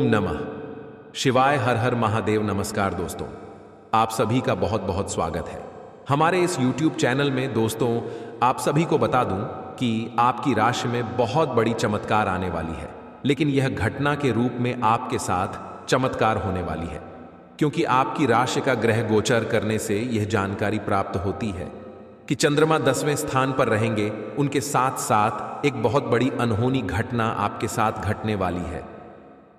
नमः शिवाय। हर हर महादेव। नमस्कार दोस्तों, आप सभी का बहुत बहुत स्वागत है हमारे इस YouTube चैनल में। दोस्तों, आप सभी को बता दूं कि आपकी राशि में बहुत बड़ी चमत्कार आने वाली है, लेकिन यह घटना के रूप में आपके साथ चमत्कार होने वाली है, क्योंकि आपकी राशि का ग्रह गोचर करने से यह जानकारी प्राप्त होती है कि चंद्रमा 10वें स्थान पर रहेंगे। उनके साथ साथ एक बहुत बड़ी अनहोनी घटना आपके साथ घटने वाली है।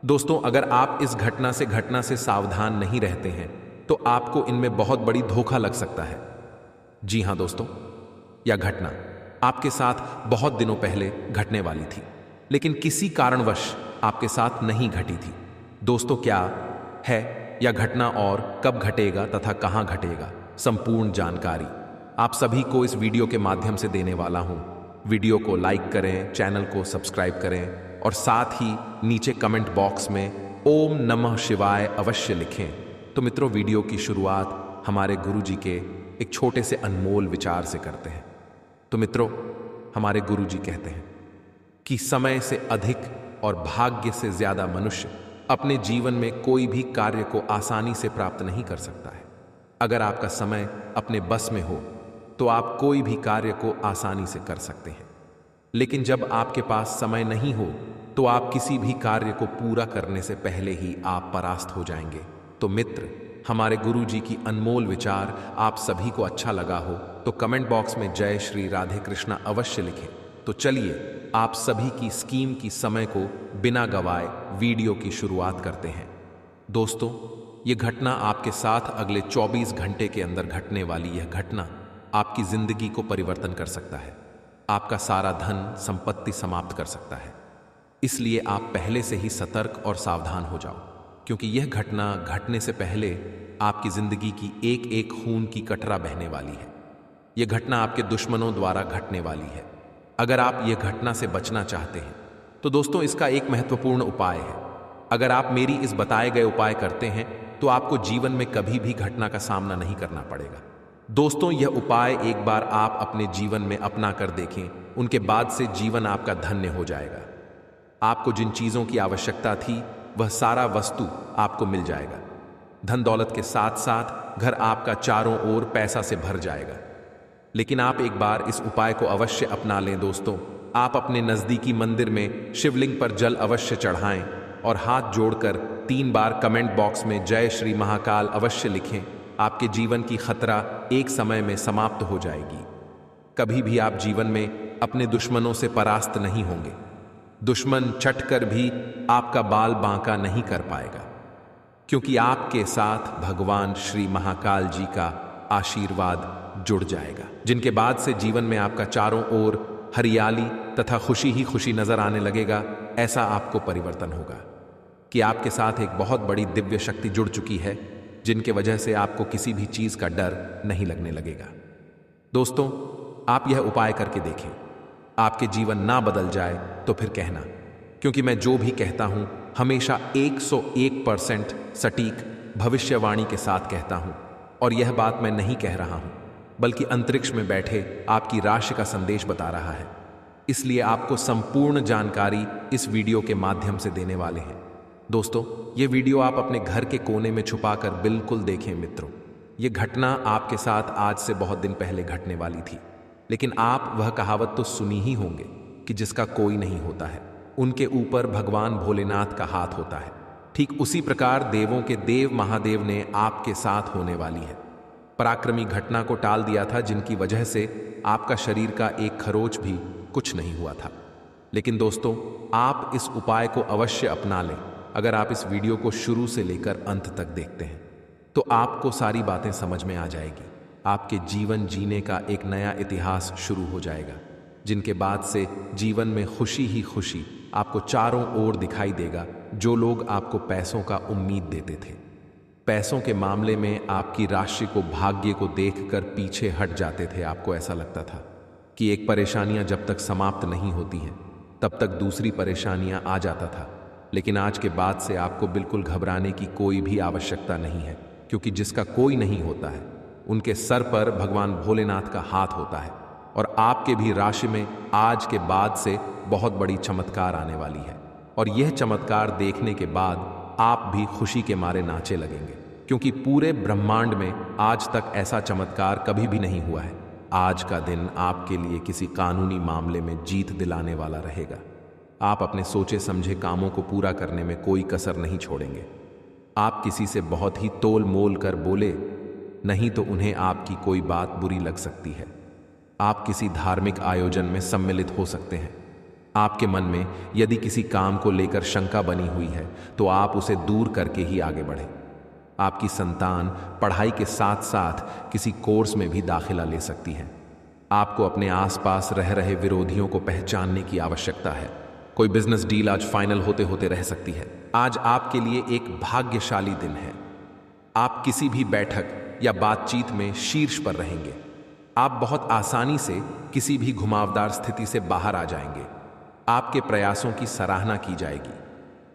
दोस्तों, अगर आप इस घटना से सावधान नहीं रहते हैं तो आपको इनमें बहुत बड़ी धोखा लग सकता है। जी हां दोस्तों, यह घटना आपके साथ बहुत दिनों पहले घटने वाली थी, लेकिन किसी कारणवश आपके साथ नहीं घटी थी। दोस्तों, क्या है यह घटना और कब घटेगा तथा कहां घटेगा, संपूर्ण जानकारी आप सभी को इस वीडियो के माध्यम से देने वाला हूं। वीडियो को लाइक करें, चैनल को सब्सक्राइब करें और साथ ही नीचे कमेंट बॉक्स में ओम नमः शिवाय अवश्य लिखें। तो मित्रों, वीडियो की शुरुआत हमारे गुरुजी के एक छोटे से अनमोल विचार से करते हैं। तो मित्रों, हमारे गुरुजी कहते हैं कि समय से अधिक और भाग्य से ज्यादा मनुष्य अपने जीवन में कोई भी कार्य को आसानी से प्राप्त नहीं कर सकता है। अगर आपका समय अपने बस में हो तो आप कोई भी कार्य को आसानी से कर सकते हैं, लेकिन जब आपके पास समय नहीं हो तो आप किसी भी कार्य को पूरा करने से पहले ही आप परास्त हो जाएंगे। तो मित्र, हमारे गुरुजी की अनमोल विचार आप सभी को अच्छा लगा हो तो कमेंट बॉक्स में जय श्री राधे कृष्णा अवश्य लिखें। तो चलिए आप सभी की स्कीम की समय को बिना गवाए वीडियो की शुरुआत करते हैं। दोस्तों, यह घटना आपके साथ अगले 24 घंटे के अंदर घटने वाली यह घटना आपकी जिंदगी को परिवर्तन कर सकता है, आपका सारा धन संपत्ति समाप्त कर सकता है। इसलिए आप पहले से ही सतर्क और सावधान हो जाओ, क्योंकि यह घटना घटने से पहले आपकी जिंदगी की एक एक खून की कटरा बहने वाली है। यह घटना आपके दुश्मनों द्वारा घटने वाली है। अगर आप यह घटना से बचना चाहते हैं तो दोस्तों, इसका एक महत्वपूर्ण उपाय है। अगर आप मेरी इस बताए गए उपाय करते हैं तो आपको जीवन में कभी भी घटना का सामना नहीं करना पड़ेगा। दोस्तों, यह उपाय एक बार आप अपने जीवन में अपना कर देखें, उनके बाद से जीवन आपका धन्य हो जाएगा। आपको जिन चीजों की आवश्यकता थी वह सारा वस्तु आपको मिल जाएगा। धन दौलत के साथ साथ घर आपका चारों ओर पैसा से भर जाएगा। लेकिन आप एक बार इस उपाय को अवश्य अपना लें। दोस्तों, आप अपने नजदीकी मंदिर में शिवलिंग पर जल अवश्य चढ़ाएं और हाथ जोड़कर 3 बार कमेंट बॉक्स में जय श्री महाकाल अवश्य लिखें। आपके जीवन की खतरा एक समय में समाप्त हो जाएगी। कभी भी आप जीवन में अपने दुश्मनों से परास्त नहीं होंगे। दुश्मन छट कर भी आपका बाल बांका नहीं कर पाएगा, क्योंकि आपके साथ भगवान श्री महाकाल जी का आशीर्वाद जुड़ जाएगा, जिनके बाद से जीवन में आपका चारों ओर हरियाली तथा खुशी ही खुशी नजर आने लगेगा। ऐसा आपको परिवर्तन होगा कि आपके साथ एक बहुत बड़ी दिव्य शक्ति जुड़ चुकी है, जिनके वजह से आपको किसी भी चीज का डर नहीं लगने लगेगा। दोस्तों, आप यह उपाय करके देखें। आपके जीवन ना बदल जाए तो फिर कहना, क्योंकि मैं जो भी कहता हूं हमेशा 101% सटीक भविष्यवाणी के साथ कहता हूं। और यह बात मैं नहीं कह रहा हूं, बल्कि अंतरिक्ष में बैठे आपकी राशि का संदेश बता रहा है। इसलिए आपको संपूर्ण जानकारी इस वीडियो के माध्यम से देने वाले हैं। दोस्तों, यह वीडियो आप अपने घर के कोने में छुपाकर बिल्कुल देखें। मित्रों, यह घटना आपके साथ आज से बहुत दिन पहले घटने वाली थी, लेकिन आप वह कहावत तो सुनी ही होंगे कि जिसका कोई नहीं होता है उनके ऊपर भगवान भोलेनाथ का हाथ होता है। ठीक उसी प्रकार देवों के देव महादेव ने आपके साथ होने वाली है पराक्रमी घटना को टाल दिया था, जिनकी वजह से आपका शरीर का एक खरोच भी कुछ नहीं हुआ था। लेकिन दोस्तों, आप इस उपाय को अवश्य अपना लें। अगर आप इस वीडियो को शुरू से लेकर अंत तक देखते हैं तो आपको सारी बातें समझ में आ जाएगी। आपके जीवन जीने का एक नया इतिहास शुरू हो जाएगा, जिनके बाद से जीवन में खुशी ही खुशी आपको चारों ओर दिखाई देगा। जो लोग आपको पैसों का उम्मीद देते थे, पैसों के मामले में आपकी राशि को भाग्य को देखकर पीछे हट जाते थे। आपको ऐसा लगता था कि एक परेशानियां जब तक समाप्त नहीं होती हैं तब तक दूसरी परेशानियां आ जाता था। लेकिन आज के बाद से आपको बिल्कुल घबराने की कोई भी आवश्यकता नहीं है, क्योंकि जिसका कोई नहीं होता है उनके सर पर भगवान भोलेनाथ का हाथ होता है। और आपके भी राशि में आज के बाद से बहुत बड़ी चमत्कार आने वाली है। और यह चमत्कार देखने के बाद आप भी खुशी के मारे नाचे लगेंगे, क्योंकि पूरे ब्रह्मांड में आज तक ऐसा चमत्कार कभी भी नहीं हुआ है। आज का दिन आपके लिए किसी कानूनी मामले में जीत दिलाने वाला रहेगा। आप अपने सोचे समझे कामों को पूरा करने में कोई कसर नहीं छोड़ेंगे। आप किसी से बहुत ही तोल मोल कर बोले, नहीं तो उन्हें आपकी कोई बात बुरी लग सकती है। आप किसी धार्मिक आयोजन में सम्मिलित हो सकते हैं। आपके मन में यदि किसी काम को लेकर शंका बनी हुई है तो आप उसे दूर करके ही आगे बढ़ें। आपकी संतान पढ़ाई के साथ साथ किसी कोर्स में भी दाखिला ले सकती है। आपको अपने आसपास रह रहे विरोधियों को पहचानने की आवश्यकता है। कोई बिजनेस डील आज फाइनल होते होते रह सकती है। आज आपके लिए एक भाग्यशाली दिन है। आप किसी भी बैठक या बातचीत में शीर्ष पर रहेंगे। आप बहुत आसानी से किसी भी घुमावदार स्थिति से बाहर आ जाएंगे। आपके प्रयासों की सराहना की जाएगी।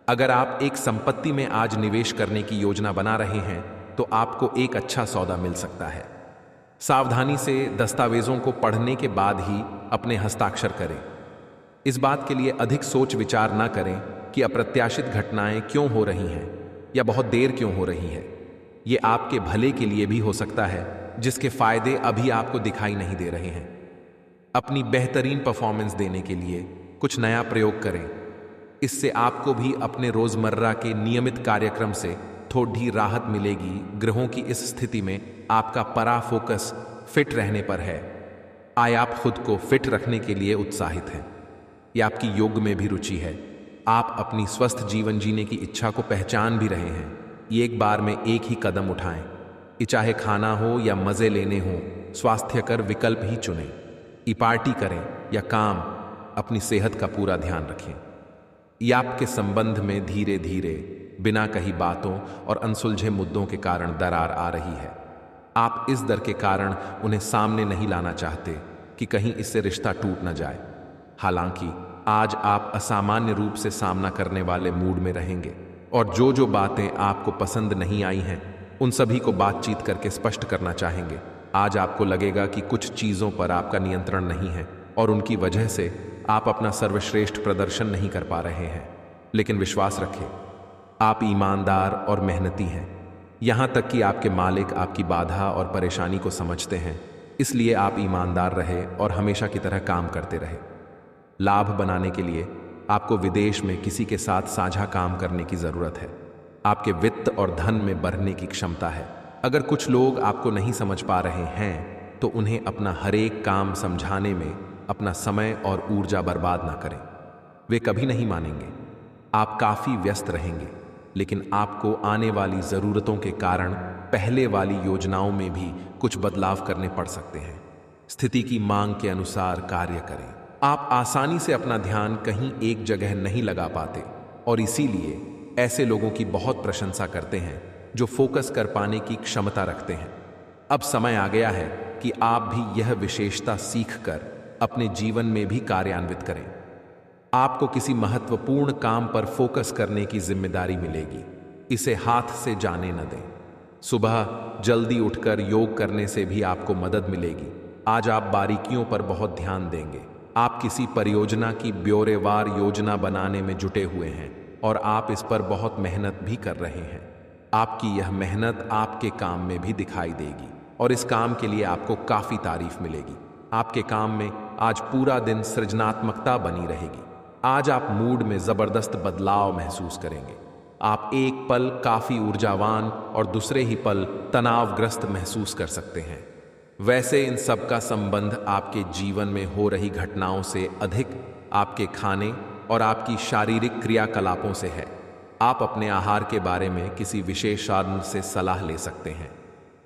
अगर आप एक संपत्ति में आज निवेश करने की योजना बना रहे हैं तो आपको एक अच्छा सौदा मिल सकता है। सावधानी से दस्तावेजों को पढ़ने के बाद ही अपने हस्ताक्षर करें। इस बात के लिए अधिक सोच विचार न करें कि अप्रत्याशित घटनाएं क्यों हो रही हैं या बहुत देर क्यों हो रही है। ये आपके भले के लिए भी हो सकता है, जिसके फायदे अभी आपको दिखाई नहीं दे रहे हैं। अपनी बेहतरीन परफॉर्मेंस देने के लिए कुछ नया प्रयोग करें। इससे आपको भी अपने रोजमर्रा के नियमित कार्यक्रम से थोड़ी राहत मिलेगी। ग्रहों की इस स्थिति में आपका परा फोकस फिट रहने पर है। आप खुद को फिट रखने के लिए उत्साहित हैं। यह आपकी योग में भी रुचि है। आप अपनी स्वस्थ जीवन जीने की इच्छा को पहचान भी रहे हैं। ये एक बार में एक ही कदम उठाएं। ये चाहे खाना हो या मजे लेने हो, स्वास्थ्यकर विकल्प ही चुनें। ये पार्टी करें या काम, अपनी सेहत का पूरा ध्यान रखें। ये आपके संबंध में धीरे धीरे बिना कही बातों और अनसुलझे मुद्दों के कारण दरार आ रही है। आप इस डर के कारण उन्हें सामने नहीं लाना चाहते कि कहीं इससे रिश्ता टूट न जाए। हालांकि आज आप असामान्य रूप से सामना करने वाले मूड में रहेंगे और जो बातें आपको पसंद नहीं आई हैं उन सभी को बातचीत करके स्पष्ट करना चाहेंगे। आज आपको लगेगा कि कुछ चीज़ों पर आपका नियंत्रण नहीं है और उनकी वजह से आप अपना सर्वश्रेष्ठ प्रदर्शन नहीं कर पा रहे हैं। लेकिन विश्वास रखें, आप ईमानदार और मेहनती हैं। यहाँ तक कि आपके मालिक आपकी बाधा और परेशानी को समझते हैं। इसलिए आप ईमानदार रहे और हमेशा की तरह काम करते रहे। लाभ बनाने के लिए आपको विदेश में किसी के साथ साझा काम करने की ज़रूरत है। आपके वित्त और धन में बढ़ने की क्षमता है। अगर कुछ लोग आपको नहीं समझ पा रहे हैं तो उन्हें अपना हरेक काम समझाने में अपना समय और ऊर्जा बर्बाद ना करें। वे कभी नहीं मानेंगे। आप काफ़ी व्यस्त रहेंगे, लेकिन आपको आने वाली ज़रूरतों के कारण पहले वाली योजनाओं में भी कुछ बदलाव करने पड़ सकते हैं। स्थिति की मांग के अनुसार कार्य करें। आप आसानी से अपना ध्यान कहीं एक जगह नहीं लगा पाते और इसीलिए ऐसे लोगों की बहुत प्रशंसा करते हैं जो फोकस कर पाने की क्षमता रखते हैं। अब समय आ गया है कि आप भी यह विशेषता सीखकर अपने जीवन में भी कार्यान्वित करें। आपको किसी महत्वपूर्ण काम पर फोकस करने की जिम्मेदारी मिलेगी। इसे हाथ से जाने न दें। सुबह जल्दी उठकर योग करने से भी आपको मदद मिलेगी। आज आप बारीकियों पर बहुत ध्यान देंगे। आप किसी परियोजना की ब्यौरेवार योजना बनाने में जुटे हुए हैं और आप इस पर बहुत मेहनत भी कर रहे हैं। आपकी यह मेहनत आपके काम में भी दिखाई देगी और इस काम के लिए आपको काफ़ी तारीफ मिलेगी। आपके काम में आज पूरा दिन सृजनात्मकता बनी रहेगी। आज आप मूड में ज़बरदस्त बदलाव महसूस करेंगे। आप एक पल काफ़ी ऊर्जावान और दूसरे ही पल तनावग्रस्त महसूस कर सकते हैं। वैसे इन सब का संबंध आपके जीवन में हो रही घटनाओं से अधिक आपके खाने और आपकी शारीरिक क्रियाकलापों से है। आप अपने आहार के बारे में किसी विशेषज्ञ से सलाह ले सकते हैं।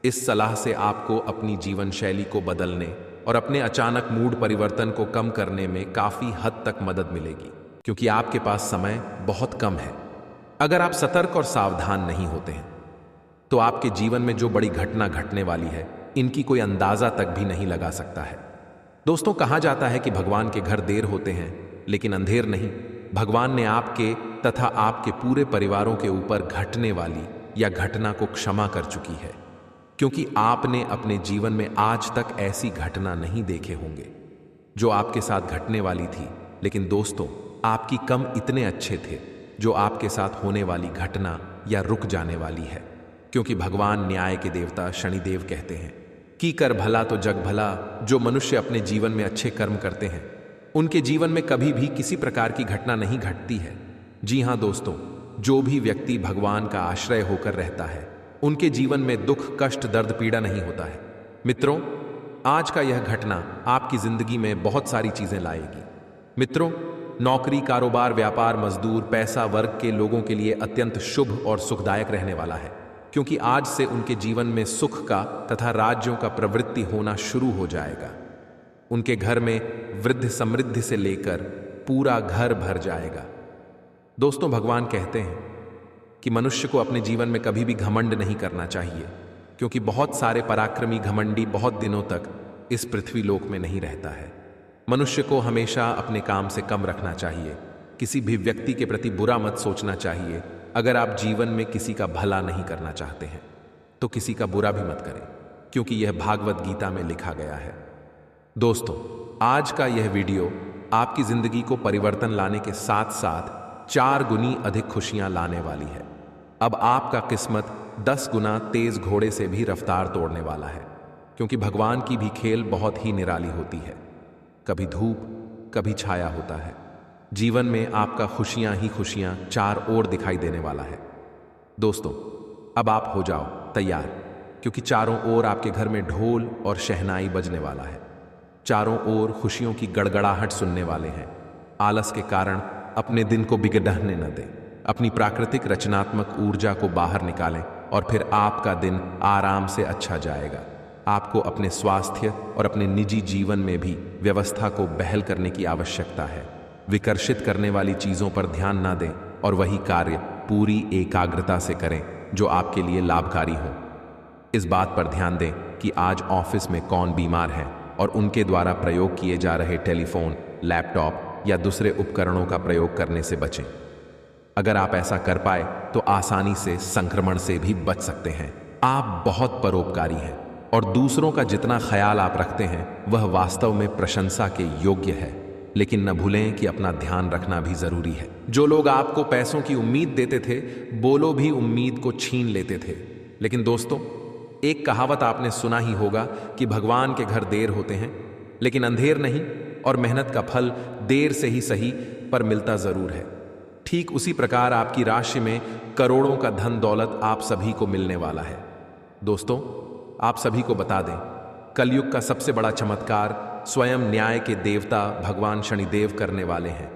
इस सलाह से आपको अपनी जीवन शैली को बदलने और अपने अचानक मूड परिवर्तन को कम करने में काफ़ी हद तक मदद मिलेगी, क्योंकि आपके पास समय बहुत कम है। अगर आप सतर्क और सावधान नहीं होते हैं तो आपके जीवन में जो बड़ी घटना घटने वाली है इनकी कोई अंदाजा तक भी नहीं लगा सकता है। दोस्तों, कहा जाता है कि भगवान के घर देर होते हैं लेकिन अंधेर नहीं। भगवान ने आपके तथा आपके पूरे परिवारों के ऊपर घटने वाली या घटना को क्षमा कर चुकी है, क्योंकि आपने अपने जीवन में आज तक ऐसी घटना नहीं देखे होंगे जो आपके साथ घटने वाली थी। लेकिन दोस्तों, आपकी कम इतने अच्छे थे जो आपके साथ होने वाली घटना या रुक जाने वाली है, क्योंकि भगवान न्याय के देवता शनिदेव कहते हैं कि कर भला तो जग भला। जो मनुष्य अपने जीवन में अच्छे कर्म करते हैं उनके जीवन में कभी भी किसी प्रकार की घटना नहीं घटती है। जी हाँ दोस्तों, जो भी व्यक्ति भगवान का आश्रय होकर रहता है उनके जीवन में दुख, कष्ट, दर्द, पीड़ा नहीं होता है। मित्रों, आज का यह घटना आपकी जिंदगी में बहुत सारी चीजें लाएगी। मित्रों, नौकरी, कारोबार, व्यापार, मजदूर, पैसा वर्ग के लोगों के लिए अत्यंत शुभ और सुखदायक रहने वाला है, क्योंकि आज से उनके जीवन में सुख का तथा राज्यों का प्रवृत्ति होना शुरू हो जाएगा। उनके घर में वृद्धि समृद्धि से लेकर पूरा घर भर जाएगा। दोस्तों, भगवान कहते हैं कि मनुष्य को अपने जीवन में कभी भी घमंड नहीं करना चाहिए, क्योंकि बहुत सारे पराक्रमी घमंडी बहुत दिनों तक इस पृथ्वी लोक में नहीं रहता है। मनुष्य को हमेशा अपने काम से कम रखना चाहिए, किसी भी व्यक्ति के प्रति बुरा मत सोचना चाहिए। अगर आप जीवन में किसी का भला नहीं करना चाहते हैं तो किसी का बुरा भी मत करें, क्योंकि यह भागवत गीता में लिखा गया है। दोस्तों, आज का यह वीडियो आपकी जिंदगी को परिवर्तन लाने के साथ साथ 4 गुनी अधिक खुशियां लाने वाली है। अब आपका किस्मत 10 गुना तेज घोड़े से भी रफ्तार तोड़ने वाला है, क्योंकि भगवान की भी खेल बहुत ही निराली होती है। कभी धूप, कभी छाया होता है। जीवन में आपका खुशियां ही खुशियां 4 ओर दिखाई देने वाला है। दोस्तों, अब आप हो जाओ तैयार, क्योंकि चारों ओर आपके घर में ढोल और शहनाई बजने वाला है। चारों ओर खुशियों की गड़गड़ाहट सुनने वाले हैं। आलस के कारण अपने दिन को बिगड़ने न दें। अपनी प्राकृतिक रचनात्मक ऊर्जा को बाहर निकालें और फिर आपका दिन आराम से अच्छा जाएगा। आपको अपने स्वास्थ्य और अपने निजी जीवन में भी व्यवस्था को बहाल करने की आवश्यकता है। विकर्षित करने वाली चीजों पर ध्यान ना दें और वही कार्य पूरी एकाग्रता से करें जो आपके लिए लाभकारी हो। इस बात पर ध्यान दें कि आज ऑफिस में कौन बीमार है और उनके द्वारा प्रयोग किए जा रहे टेलीफोन, लैपटॉप या दूसरे उपकरणों का प्रयोग करने से बचें। अगर आप ऐसा कर पाए तो आसानी से संक्रमण से भी बच सकते हैं। आप बहुत परोपकारी हैं और दूसरों का जितना ख्याल आप रखते हैं वह वास्तव में प्रशंसा के योग्य है। लेकिन न भूलें कि अपना ध्यान रखना भी जरूरी है। जो लोग आपको पैसों की उम्मीद देते थे, बोलो भी उम्मीद को छीन लेते थे। लेकिन दोस्तों, एक कहावत आपने सुना ही होगा कि भगवान के घर देर होते हैं लेकिन अंधेर नहीं, और मेहनत का फल देर से ही सही पर मिलता जरूर है। ठीक उसी प्रकार आपकी राशि में करोड़ों का धन दौलत आप सभी को मिलने वाला है। दोस्तों, आप सभी को बता दें, कलयुग का सबसे बड़ा चमत्कार स्वयं न्याय के देवता भगवान शनिदेव करने वाले हैं।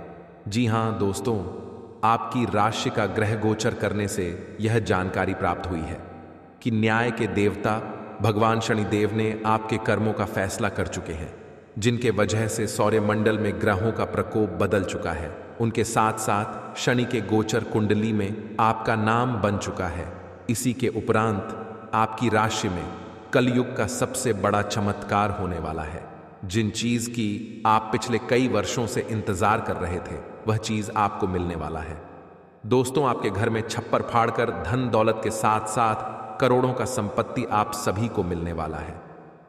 जी हाँ दोस्तों, आपकी राशि का ग्रह गोचर करने से यह जानकारी प्राप्त हुई है कि न्याय के देवता भगवान शनिदेव ने आपके कर्मों का फैसला कर चुके हैं, जिनके वजह से सौरमंडल में ग्रहों का प्रकोप बदल चुका है। उनके साथ साथ शनि के गोचर कुंडली में आपका नाम बन चुका है। इसी के उपरांत आपकी राशि में कलयुग का सबसे बड़ा चमत्कार होने वाला है। जिन चीज की आप पिछले कई वर्षों से इंतजार कर रहे थे वह चीज आपको मिलने वाला है। दोस्तों, आपके घर में छप्पर फाड़कर धन दौलत के साथ साथ करोड़ों का संपत्ति आप सभी को मिलने वाला है।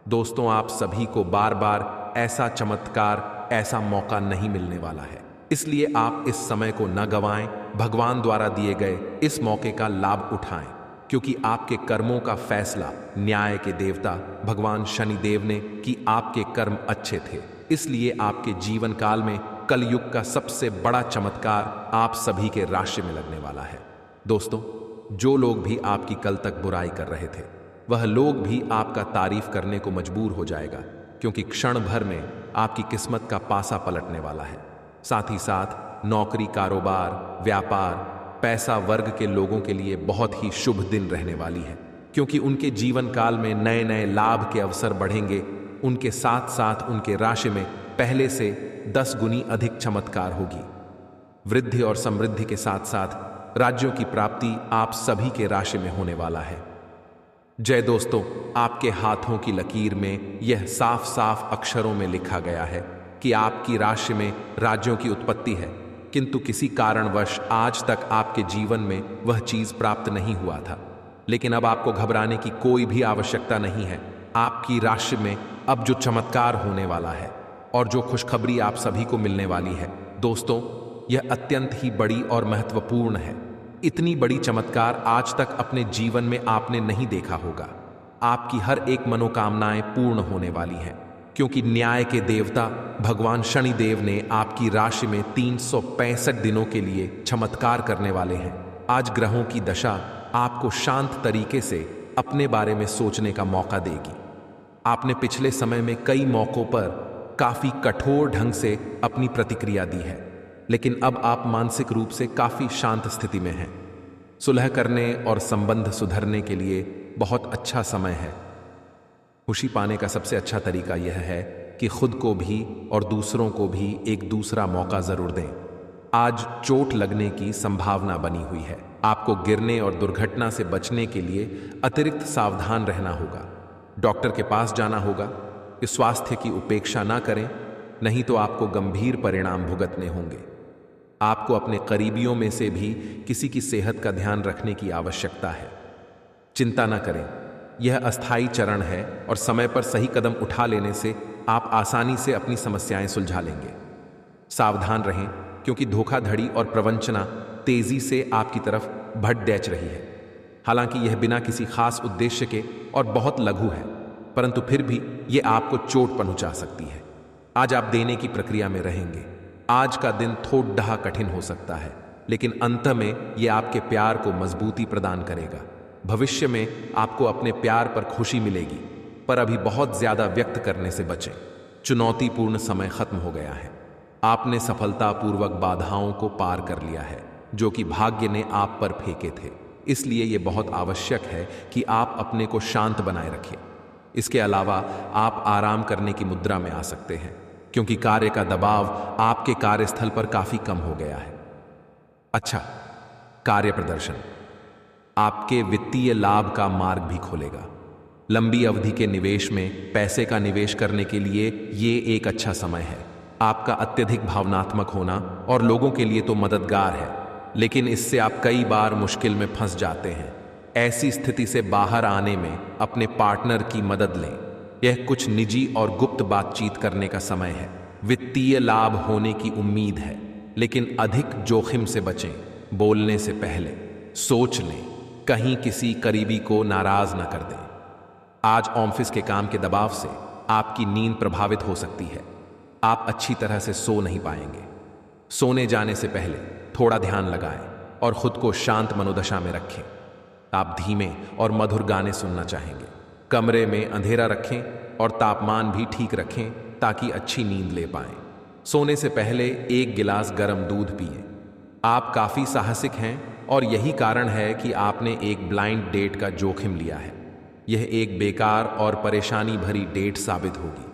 दोस्तों, आप सभी को बार बार ऐसा चमत्कार, ऐसा मौका नहीं मिलने वाला है, इसलिए आप इस समय को न गंवाएं। भगवान द्वारा दिए गए इस मौके का लाभ उठाएं, क्योंकि आपके कर्मों का फैसला न्याय के देवता भगवान शनिदेव ने कि आपके कर्म अच्छे थे, इसलिए आपके जीवन काल में कलयुग का सबसे बड़ा चमत्कार आप सभी के राशि में लगने वाला है। दोस्तों, जो लोग भी आपकी कल तक बुराई कर रहे थे वह लोग भी आपका तारीफ करने को मजबूर हो जाएगा, क्योंकि क्षण भर में आपकी किस्मत का पासा पलटने वाला है। साथ ही साथ नौकरी, कारोबार, व्यापार, पैसा वर्ग के लोगों के लिए बहुत ही शुभ दिन रहने वाली है, क्योंकि उनके जीवन काल में नए नए लाभ के अवसर बढ़ेंगे। उनके साथ साथ उनके राशि में पहले से 10 गुनी अधिक चमत्कार होगी। वृद्धि और समृद्धि के साथ साथ राज्यों की प्राप्ति आप सभी के राशि में होने वाला है। जय दोस्तों, आपके हाथों की लकीर में यह साफ साफ अक्षरों में लिखा गया है कि आपकी राशि में राज्यों की उत्पत्ति है, किंतु किसी कारणवश आज तक आपके जीवन में वह चीज प्राप्त नहीं हुआ था। लेकिन अब आपको घबराने की कोई भी आवश्यकता नहीं है। आपकी राशि में अब जो चमत्कार होने वाला है और जो खुशखबरी आप सभी को मिलने वाली है, दोस्तों, यह अत्यंत ही बड़ी और महत्वपूर्ण है। इतनी बड़ी चमत्कार आज तक अपने जीवन में आपने नहीं देखा होगा। आपकी हर एक मनोकामनाएं पूर्ण होने वाली हैं, क्योंकि न्याय के देवता भगवान शनिदेव ने आपकी राशि में 365 दिनों के लिए चमत्कार करने वाले हैं। आज ग्रहों की दशा आपको शांत तरीके से अपने बारे में सोचने का मौका देगी। आपने पिछले समय में कई मौकों पर काफी कठोर ढंग से अपनी प्रतिक्रिया दी है, लेकिन अब आप मानसिक रूप से काफी शांत स्थिति में हैं। सुलह करने और संबंध सुधरने के लिए बहुत अच्छा समय है। खुशी पाने का सबसे अच्छा तरीका यह है कि खुद को भी और दूसरों को भी एक दूसरा मौका जरूर दें। आज चोट लगने की संभावना बनी हुई है। आपको गिरने और दुर्घटना से बचने के लिए अतिरिक्त सावधान रहना होगा। डॉक्टर के पास जाना होगा। इस स्वास्थ्य की उपेक्षा ना करें, नहीं तो आपको गंभीर परिणाम भुगतने होंगे। आपको अपने करीबियों में से भी किसी की सेहत का ध्यान रखने की आवश्यकता है। चिंता ना करें, यह अस्थायी चरण है और समय पर सही कदम उठा लेने से आप आसानी से अपनी समस्याएं सुलझा लेंगे। सावधान रहें, क्योंकि धोखाधड़ी और प्रवंचना तेजी से आपकी तरफ बढ़ डैच रही है। हालांकि यह बिना किसी खास उद्देश्य के और बहुत लघु है, परंतु फिर भी यह आपको चोट पहुंचा सकती है। आज आप देने की प्रक्रिया में रहेंगे। आज का दिन थोड़ा कठिन हो सकता है, लेकिन अंत में यह आपके प्यार को मजबूती प्रदान करेगा। भविष्य में आपको अपने प्यार पर खुशी मिलेगी, पर अभी बहुत ज्यादा व्यक्त करने से बचें। चुनौतीपूर्ण समय खत्म हो गया है। आपने सफलतापूर्वक बाधाओं को पार कर लिया है, जो कि भाग्य ने आप पर फेंके थे। इसलिए यह बहुत आवश्यक है कि आप अपने को शांत बनाए रखें। इसके अलावा आप आराम करने की मुद्रा में आ सकते हैं, क्योंकि कार्य का दबाव आपके कार्यस्थल पर काफी कम हो गया है। अच्छा, कार्य प्रदर्शन आपके वित्तीय लाभ का मार्ग भी खोलेगा। लंबी अवधि के निवेश में पैसे का निवेश करने के लिए ये एक अच्छा समय है। आपका अत्यधिक भावनात्मक होना और लोगों के लिए तो मददगार है, लेकिन इससे आप कई बार मुश्किल में फंस जाते हैं। ऐसी स्थिति से बाहर आने में अपने पार्टनर की मदद लें। यह कुछ निजी और गुप्त बातचीत करने का समय है। वित्तीय लाभ होने की उम्मीद है, लेकिन अधिक जोखिम से बचें। बोलने से पहले सोच लें, कहीं किसी करीबी को नाराज न कर दें। आज ऑफिस के काम के दबाव से आपकी नींद प्रभावित हो सकती है। आप अच्छी तरह से सो नहीं पाएंगे। सोने जाने से पहले थोड़ा ध्यान लगाएं और खुद को शांत मनोदशा में रखें। आप धीमे और मधुर गाने सुनना चाहेंगे। कमरे में अंधेरा रखें और तापमान भी ठीक रखें ताकि अच्छी नींद ले पाएं। सोने से पहले 1 गिलास गर्म दूध पिएं। आप काफी साहसिक हैं और यही कारण है कि आपने एक ब्लाइंड डेट का जोखिम लिया है। यह एक बेकार और परेशानी भरी डेट साबित होगी।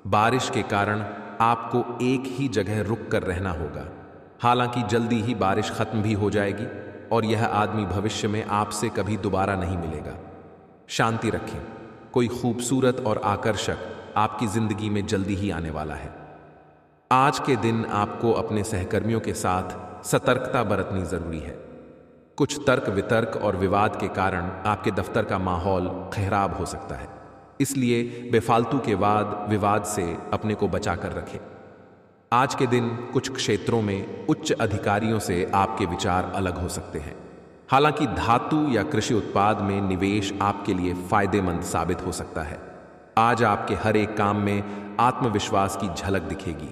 बारिश के कारण आपको एक ही जगह रुक कर रहना होगा। हालांकि जल्दी ही बारिश खत्म भी हो जाएगी और यह आदमी भविष्य में आपसे कभी दोबारा नहीं मिलेगा। शांति रखें। कोई खूबसूरत और आकर्षक आपकी जिंदगी में जल्दी ही आने वाला है। आज के दिन आपको अपने सहकर्मियों के साथ सतर्कता बरतनी जरूरी है। कुछ तर्क वितर्क और विवाद के कारण आपके दफ्तर का माहौल खराब हो सकता है, इसलिए बेफालतू के वाद विवाद से अपने को बचा कर रखें। आज के दिन कुछ क्षेत्रों में उच्च अधिकारियों से आपके विचार अलग हो सकते हैं। हालांकि धातु या कृषि उत्पाद में निवेश आपके लिए फायदेमंद साबित हो सकता है। आज आपके हर एक काम में आत्मविश्वास की झलक दिखेगी।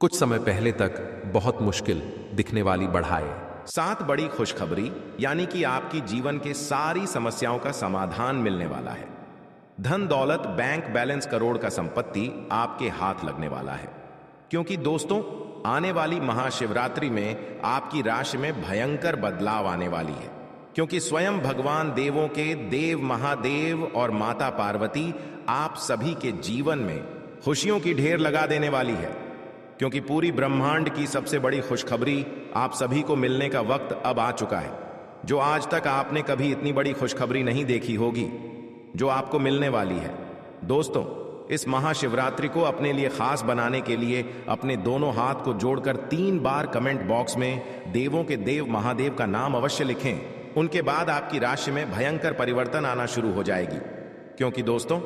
कुछ समय पहले तक बहुत मुश्किल दिखने वाली बढ़ाए 7 बड़ी खुशखबरी, यानी कि आपकी जीवन के सारी समस्याओं का समाधान मिलने वाला है। धन दौलत, बैंक बैलेंस, करोड़ का संपत्ति आपके हाथ लगने वाला है। क्योंकि दोस्तों, आने वाली महाशिवरात्रि में आपकी राशि में भयंकर बदलाव आने वाली है। क्योंकि स्वयं भगवान देवों के देव महादेव और माता पार्वती आप सभी के जीवन में खुशियों की ढेर लगा देने वाली है। क्योंकि पूरी ब्रह्मांड की सबसे बड़ी खुशखबरी आप सभी को मिलने का वक्त अब आ चुका है। जो आज तक आपने कभी इतनी बड़ी खुशखबरी नहीं देखी होगी, जो आपको मिलने वाली है। दोस्तों, इस महाशिवरात्रि को अपने लिए खास बनाने के लिए अपने दोनों हाथ को जोड़कर 3 बार कमेंट बॉक्स में देवों के देव महादेव का नाम अवश्य लिखें। उनके बाद आपकी राशि में भयंकर परिवर्तन आना शुरू हो जाएगी। क्योंकि दोस्तों,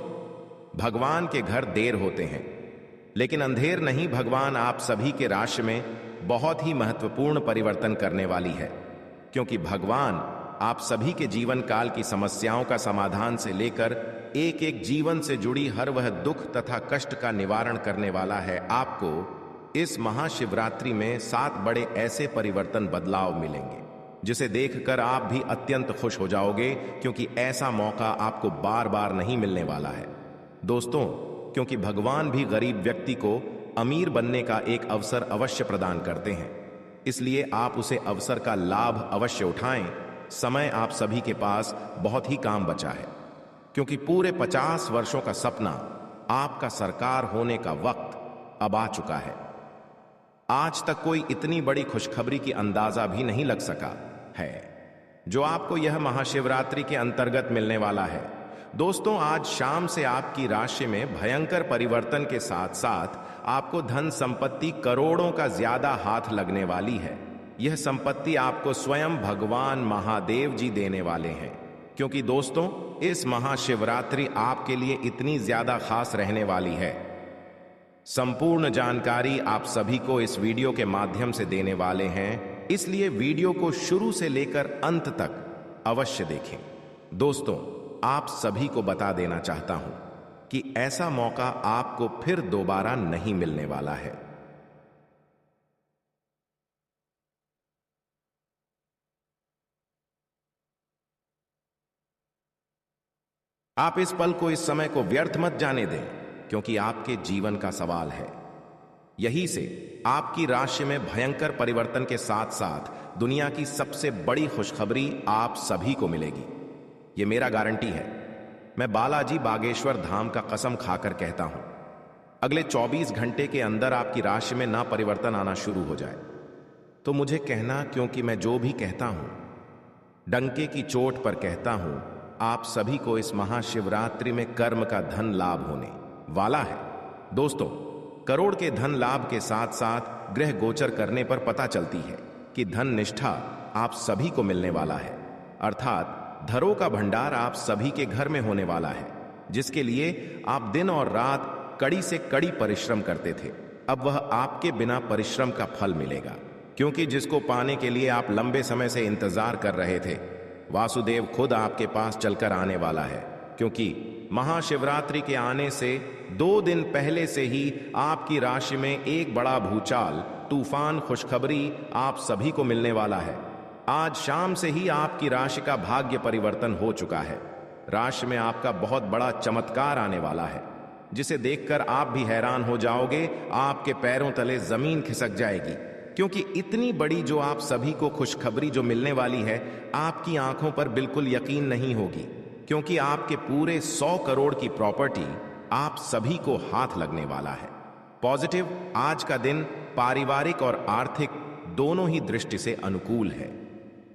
भगवान के घर देर होते हैं, लेकिन अंधेर नहीं। भगवान आप सभी के राशि में बहुत ही महत्वपूर्ण परिवर्तन करने वाली है, क्योंकि भगवान आप सभी के जीवन काल की समस्याओं का समाधान से लेकर एक एक जीवन से जुड़ी हर वह दुख तथा कष्ट का निवारण करने वाला है। आपको इस महाशिवरात्रि में 7 बड़े ऐसे परिवर्तन बदलाव मिलेंगे जिसे देखकर आप भी अत्यंत खुश हो जाओगे, क्योंकि ऐसा मौका आपको बार बार नहीं मिलने वाला है। दोस्तों, क्योंकि भगवान भी गरीब व्यक्ति को अमीर बनने का एक अवसर अवश्य प्रदान करते हैं, इसलिए आप उसे अवसर का लाभ अवश्य उठाएं। समय आप सभी के पास बहुत ही काम बचा है, क्योंकि पूरे 50 वर्षों का सपना, आपका सरकार होने का वक्त अब आ चुका है। आज तक कोई इतनी बड़ी खुशखबरी की अंदाजा भी नहीं लग सका है जो आपको यह महाशिवरात्रि के अंतर्गत मिलने वाला है। दोस्तों, आज शाम से आपकी राशि में भयंकर परिवर्तन के साथ साथ आपको धन संपत्ति करोड़ों का ज्यादा हाथ लगने वाली है। यह संपत्ति आपको स्वयं भगवान महादेव जी देने वाले हैं, क्योंकि दोस्तों, इस महाशिवरात्रि आपके लिए इतनी ज्यादा खास रहने वाली है। संपूर्ण जानकारी आप सभी को इस वीडियो के माध्यम से देने वाले हैं, इसलिए वीडियो को शुरू से लेकर अंत तक अवश्य देखें। दोस्तों, आप सभी को बता देना चाहता हूं कि ऐसा मौका आपको फिर दोबारा नहीं मिलने वाला है। आप इस पल को, इस समय को व्यर्थ मत जाने दें, क्योंकि आपके जीवन का सवाल है। यही से आपकी राशि में भयंकर परिवर्तन के साथ साथ दुनिया की सबसे बड़ी खुशखबरी आप सभी को मिलेगी। यह मेरा गारंटी है। मैं बालाजी बागेश्वर धाम का कसम खाकर कहता हूं, अगले 24 घंटे के अंदर आपकी राशि में ना परिवर्तन आना शुरू हो जाए तो मुझे कहना, क्योंकि मैं जो भी कहता हूं डंके की चोट पर कहता हूं। आप सभी को इस महाशिवरात्रि में कर्म का धन लाभ होने वाला है। दोस्तों, करोड़ के धन लाभ के साथ साथ ग्रह गोचर करने पर पता चलती है कि धन निष्ठा आप सभी को मिलने वाला है, अर्थात धरों का भंडार आप सभी के घर में होने वाला है, जिसके लिए आप दिन और रात कड़ी से कड़ी परिश्रम करते थे। अब वह आपके बिना परिश्रम का फल मिलेगा, क्योंकि जिसको पाने के लिए आप लंबे समय से इंतजार कर रहे थे, वासुदेव खुद आपके पास चलकर आने वाला है। क्योंकि महाशिवरात्रि के आने से 2 दिन पहले से ही आपकी राशि में एक बड़ा भूचाल, तूफान खुशखबरी आप सभी को मिलने वाला है। आज शाम से ही आपकी राशि का भाग्य परिवर्तन हो चुका है। राशि में आपका बहुत बड़ा चमत्कार आने वाला है, जिसे देखकर आप भी हैरान हो जाओगे। आपके पैरों तले जमीन खिसक जाएगी, क्योंकि इतनी बड़ी जो आप सभी को खुशखबरी जो मिलने वाली है, आपकी आंखों पर बिल्कुल यकीन नहीं होगी, क्योंकि आपके पूरे 100 करोड़ की प्रॉपर्टी आप सभी को हाथ लगने वाला है। पॉजिटिव, आज का दिन पारिवारिक और आर्थिक दोनों ही दृष्टि से अनुकूल है।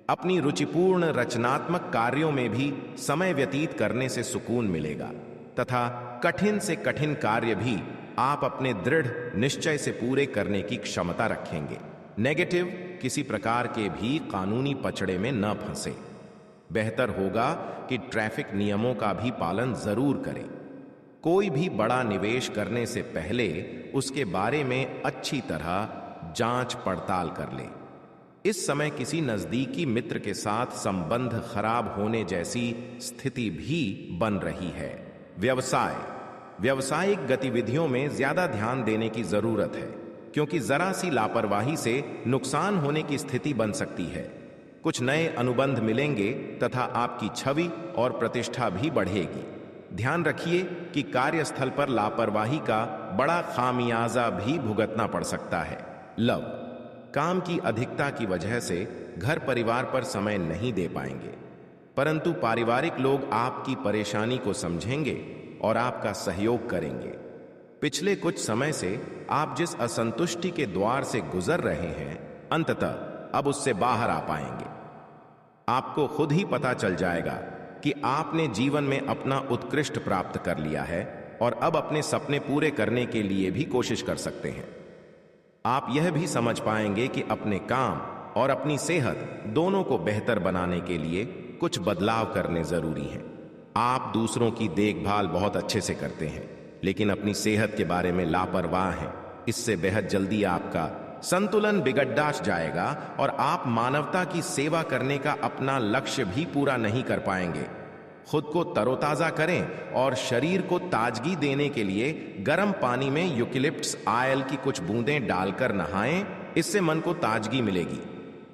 अपनी रुचिपूर्ण रचनात्मक कार्यों में भी समय व्यतीत करने से सुकून मिलेगा, तथा कठिन से कठिन कार्य भी आप अपने दृढ़ निश्चय से पूरे करने की क्षमता रखेंगे। नेगेटिव, किसी प्रकार के भी कानूनी पचड़े में न फंसे। बेहतर होगा कि ट्रैफिक नियमों का भी पालन जरूर करें। कोई भी बड़ा निवेश करने से पहले उसके बारे में अच्छी तरह जांच पड़ताल कर ले। इस समय किसी नजदीकी मित्र के साथ संबंध खराब होने जैसी स्थिति भी बन रही है। व्यवसाय, व्यावसायिक गतिविधियों में ज्यादा ध्यान देने की जरूरत है, क्योंकि जरा सी लापरवाही से नुकसान होने की स्थिति बन सकती है। कुछ नए अनुबंध मिलेंगे तथा आपकी छवि और प्रतिष्ठा भी बढ़ेगी। ध्यान रखिए कि कार्यस्थल पर लापरवाही का बड़ा खामियाजा भी भुगतना पड़ सकता है। लव, काम की अधिकता की वजह से घर परिवार पर समय नहीं दे पाएंगे, परंतु पारिवारिक लोग आपकी परेशानी को समझेंगे और आपका सहयोग करेंगे। पिछले कुछ समय से आप जिस असंतुष्टि के द्वार से गुजर रहे हैं, अंततः अब उससे बाहर आ पाएंगे। आपको खुद ही पता चल जाएगा कि आपने जीवन में अपना उत्कृष्ट प्राप्त कर लिया है और अब अपने सपने पूरे करने के लिए भी कोशिश कर सकते हैं। आप यह भी समझ पाएंगे कि अपने काम और अपनी सेहत दोनों को बेहतर बनाने के लिए कुछ बदलाव करने जरूरी हैं। आप दूसरों की देखभाल बहुत अच्छे से करते हैं, लेकिन अपनी सेहत के बारे में लापरवाह हैं। इससे बेहद जल्दी आपका संतुलन बिगड़ जाएगा और आप मानवता की सेवा करने का अपना लक्ष्य भी पूरा नहीं कर पाएंगे। खुद को तरोताजा करें और शरीर को ताजगी देने के लिए गर्म पानी में यूकेलिप्टस ऑयल की कुछ बूंदें डालकर नहाएं। इससे मन को ताजगी मिलेगी।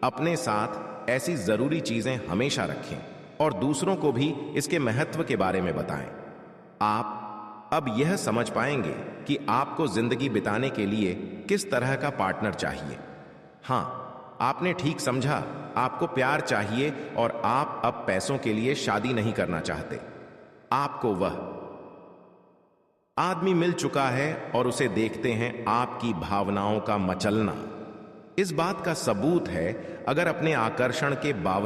अपने साथ ऐसी जरूरी चीजें हमेशा रखें और दूसरों को भी इसके महत्व के बारे में बताएं। आप अब यह समझ पाएंगे कि आपको जिंदगी बिताने के लिए किस तरह का पार्टनर चाहिए। हाँ, आपने ठीक समझा, आपको प्यार चाहिए और आप अब पैसों के लिए शादी नहीं करना चाहते। आपको वह आदमी मिल चुका है और उसे देखते हैं आपकी भावनाओं का मचलना। इस बात का सबूत है, अगर अपने आकर्षण के बावजूद